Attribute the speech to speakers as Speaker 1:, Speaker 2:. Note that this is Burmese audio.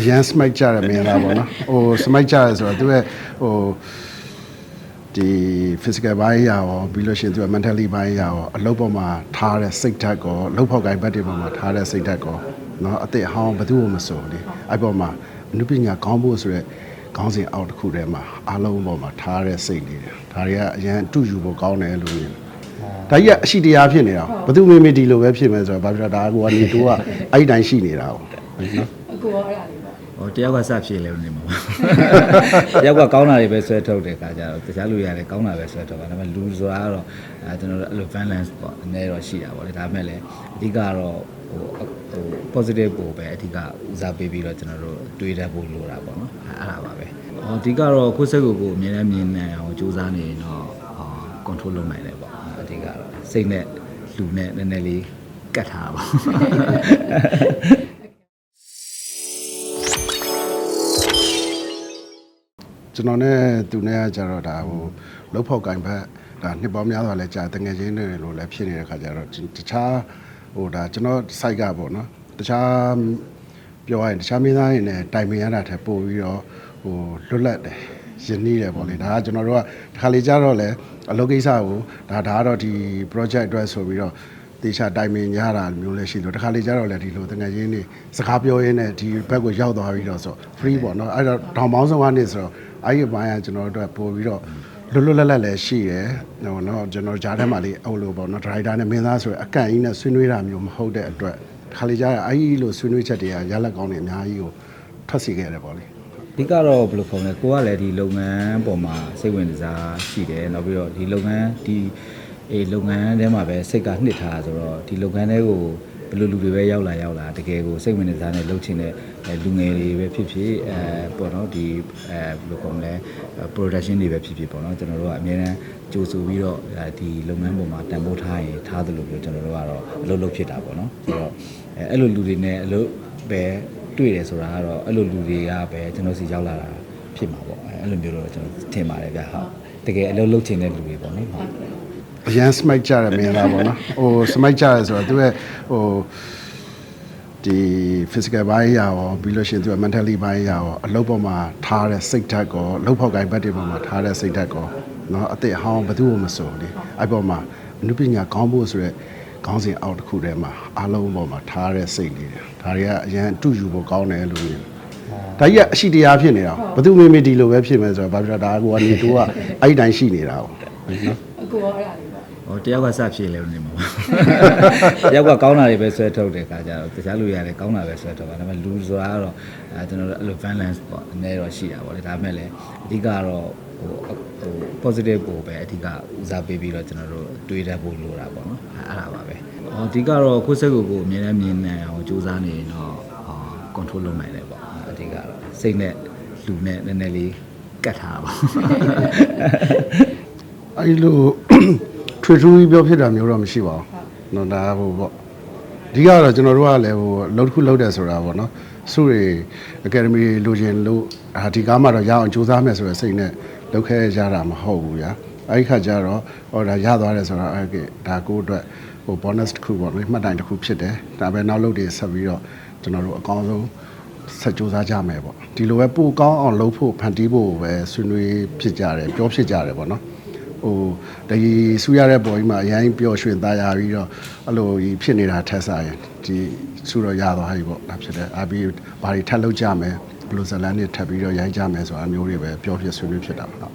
Speaker 1: အရန်စမိုက်ကြရမင်းလားပေါ့နော်ဟိုစမိုက်ကြရဆိုတော့သူရဲ့ဟိုဒီ physical ဘိုင်းရရောပြီးလို့ရှိရင်သူက mentally ဘိုင်းရရောအလုပ်ပေါ်မှာထားတဲ့စိတ်ဓာတ်ကောအလုပ်ဖောက်ကိုင်းဘက်တွေပေါ်မှာထားတဲ့စိတ်ဓာတ်ကောနော်အသက်ဟောင်းဘယ်သူမှမစိုးလေအဲ့ပေါ်မှာအနုပညာကောင်းဖို့ဆိုရက်ခေါင်းစဉ်အောက်တစ်ခုထဲမှာအားလုံးပေါ်မှာထားတဲ့စိတ်လေးဒါတွေကအရန်တူယူဖို့ကောင်းတယ်လို့မြင်ဒါကြီးကအရှိတရားဖြစ်နေတာဘယ်သူမေမေဒီလိုပဲဖြစ်မယ်ဆိုတော့ဘာဖြစ်လဲဒါကိုကနေတူကအဲ့တိုင်းရှိနေတာပေါ့နော်
Speaker 2: အကူရောအဲ့ဒါလေးပေါ့
Speaker 3: ဟိုတယောက်ကစဖြစ်လဲနေမှာတယောက်ကကောင်းတာတွေပဲဆွဲထုတ်တယ်ခါကြတော့တခြားလူရတယ်ကောင်းတာပဲဆွဲထုတ်ပါဒါပေမဲ့လူဆိုတာကတော့ကျွန်တော်တို့အဲ့လို balance ပေါ့အနည်းတော့ရှိတာပေါ့လေဒါပေမဲ့လည်းအဓိကတော့ဟို positive ကိုပဲအဓိကဦးစားပေးပြီးတော့ကျွန်တော်တို့တွေးတတ်ဖို့လိုတာပေါ့နော်အဲ့ဒါပါပဲအဓိကတော့ကိုယ်စိတ်ကိုအမြဲတမ်းမြင်နေအောင်ကြိုးစားနေရင်တော့ control လုပ်နိုင်တယ်ပေါ့အဓိကတော့စိတ်နဲ့လူနဲ့နည်းနည်းလေးကတ်ထားပါ
Speaker 1: ကျွန်တော်နဲ့သူနဲ့ကကြတော့ဒါဟိုလှုပ်ဖောက်ကိုင်ဘက်ဒါနှစ်ပေါင်းများစွာလဲကြာတငယ်ချင်းတွေလို့လည်းဖြစ်နေတဲ့ခါကျတော့တခြားဟိုဒါကျွန်တော် site ကပေါ့နော်တခြားပြောရရင်တခြားမင်းသားတွေနဲ့တိုင်ပင်ရတာထက်ပိုပြီးတော့ဟိုလွတ်လပ်တယ်ယဉ်နီးတယ်ပေါ့လေဒါကကျွန်တော်တို့ကတစ်ခါလေကြာတော့လဲအလုပ်ကိစ္စကိုဒါကတော့ဒီ project အတွက်ဆိုပြီးတော့တေချာတိုင်ပင်ရတာမျိုးလည်းရှိလို့တစ်ခါလေကြာတော့လဲဒီလိုတငယ်ချင်းတွေစကားပြောရင်းနဲ့ဒီဘက်ကိုရောက်သွားပြီးတော့ဆို free ပေါ့နော်အဲ့တော့တောင်ပေါင်းဆုံးကနေဆိုတော့အဲ့ဒီဘိုင်းကကျွန်တော်တို့ပို့ပြီးတော့လွတ်လပ်လည်းရှိတယ်ဟိုနော်ကျွန်တော်ဂျားထဲမှာလေးအုပ်လို့ပေါ့နော်ဒရိုက်တာနဲ့မင်းသားဆိုရအကန့်ကြီးနဲ့ဆွေးနွေးတာမျိုးမဟုတ်တဲ့အတွက်ခါလေကြာအဲ့ဒီလိုဆွေးနွေးချက်တွေကရလက်ကောင်းနေအများကြီးကိုထွက်စီခဲ့တယ်ပေါ့လေ
Speaker 3: အဓိကတော့ဘယ်လိုခေါ်လဲကိုကလည်းဒီလုပ်ငန်းပေါ်မှာစိတ်ဝင်စားရှိတယ်နောက်ပြီးတော့ဒီလုပ်ငန်းဒီလုပ်ငန်းထဲမှာပဲစိတ်ကနှစ်ထားဆိုတော့ဒီလုပ်ငန်းတွေကိုဘယ်လိုလူတွေပဲရောက်လာတကယ်ကိုစိတ်ဝင်စားနဲ့လုပ်ချင်တဲ့လူငယ်တွေပဲဖြစ်ဖြစ်ပေါ့နော်ဒီဘယ်လိုခေါ်မလဲ production တွေပဲဖြစ်ဖြစ်ပေါ့နော်ကျွန်တော်တို့ကအများအားကြိုဆိုပြီးတော့ဒီလုပ်ငန်းပေါ်မှာတန်ဖိုးထားရင်ထားသလိုမျိုးကျွန်တော်တို့ကတော့အလုပ်လုပ်ဖြစ်တာပေါ့နော်ဆိုတော့အဲ့လိုလူတွေနဲ့အလုပ်ပဲတွေ့တယ်ဆိုတာကတော့အဲ့လိုလူတွေကပဲကျွန်တော်စီရောက်လာတာဖြစ်မှာပေါ့အဲ့လိုမျိုးတော့ကျွန်တော်ထင်ပါတယ်ဗျဟုတ်တကယ်အလုပ်လုပ်ချင်တဲ့လူတွေပေါ့နော်ဟုတ်
Speaker 1: အရန်စမိုက်ကြရမင်းလားပေါ့နော်ဟိုစမိုက်ကြရဆိုတော့သူရဲ့ဟိုဒီ physical ဘိုင်းရရောပြီးလို့ရှိရင်သူက mentally ဘိုင်းရရောအလုပ်ပေါ်မှာထားတဲ့စိတ်ဓာတ်ကောအလုပ်ဖောက်ကိုင်းဘက်တွေပေါ်မှာထားတဲ့စိတ်ဓာတ်ကောနော်အသက်ဟောင်းဘယ်သူမှမစိုးလေအဲ့ပေါ်မှာအနုပညာကောင်းဖို့ဆိုရက်ခေါင်းစဉ်အောက်တစ်ခုထဲမှာအားလုံးပေါ်မှာထားတဲ့စိတ်လေးဒါတွေကအရန်တူယူဖို့ကောင်းတယ်လို့မြင်ဒါကြီးကအရှိတရားဖြစ်နေတာဘယ်သူမေမေဒီလိုပဲဖြစ်မယ်ဆိုတော့ဘာဖြစ်လဲဒါကိုကနေတူကအဲ့တိုင်းရှိနေတာပေါ့နော်
Speaker 2: အကူရောအဲ့ဒါလေးပေါ့
Speaker 3: ဟိုတယောက်ကစဖြစ်လဲနေမှာတယောက်ကကောင်းတာတွေပဲဆွဲထုတ်တယ်ခါကြတော့တခြားလူရတယ်ကောင်းတာပဲဆွဲထုတ်ပါဒါပေမဲ့လူဆိုတာကတော့ကျွန်တော်တို့အဲ့လို balance ပေါ့အနည်းတော့ရှိတာပေါ့လေဒါပေမဲ့လည်းအဓိကတော့ဟို positive ကိုပဲအဓိကဦးစားပေးပြီးတော့ကျွန်တော်တို့တွေးတတ်ဖို့လိုတာပေါ့နော်အဲ့ဒါပါပဲအဓိကတော့ကိုယ်စိတ်ကိုအမြဲတမ်းမြင်နေအောင်ကြိုးစားနေရင်တော့ control လုပ်နိုင်တယ်ပေါ့အဓိကတော့စိတ်နဲ့လူနဲ့နည်းနည်းလေးကတ်ထားပါ
Speaker 1: အဲ့လိုထွေထူးပြီးပြောဖြစ်တာမျိုးတော့မရှိပါဘူးနော်ဒါဟိုပေါ့အဓိကတော့ကျွန်တော်တို့ကလည်းဟိုလှုပ်တစ်ခုလှုပ်တယ်ဆိုတာပေါ့နော်စုတွေ academy လိုချင်လို့ဒီကားမှတော့ရအောင်စူးစမ်းမယ်ဆိုရယ်စိတ်နဲ့လုပ်ခဲ့ကြတာမဟုတ်ဘူးဗျာအဲ့ဒီခါကျတော့ဟောဒါရသွားတယ်ဆိုတော့အဲ့ဒါကိုအတွက်ဟို bonus တစ်ခုပေါ့လေမှတ်တိုင်တစ်ခုဖြစ်တယ်ဒါပဲနောက်လုပ်တွေဆက်ပြီးတော့ကျွန်တော်တို့အကောင်းဆုံးဆက်စူးစမ်းကြမယ်ပေါ့ဒီလိုပဲပိုကောင်းအောင်လုပ်ဖို့ဖန်တီးဖို့ပဲဆွေးနွေးဖြစ်ကြတယ်ပြောဖြစ်ကြတယ်ပေါ့နော်ဟိုဒီဆူရတဲ့ပေါ်ကြီးမှာအရင်ပျော်ရွှင်သားရပြီးတော့အဲ့လိုဖြစ်နေတာထက်စားရင်ဒီဆူတော့ရသွားပြီပေါ့ဒါဖြစ်တယ်အပြီးဘာတွေထပ်လုပ်ကြမယ်ဘယ်လိုဇလန်တွေထပ်ပြီးတော့ရိုက်ကြမယ်ဆိုတာမျိုးတွေပဲပြောဖြစ်ဆွေးနွေးဖြစ်တာပါ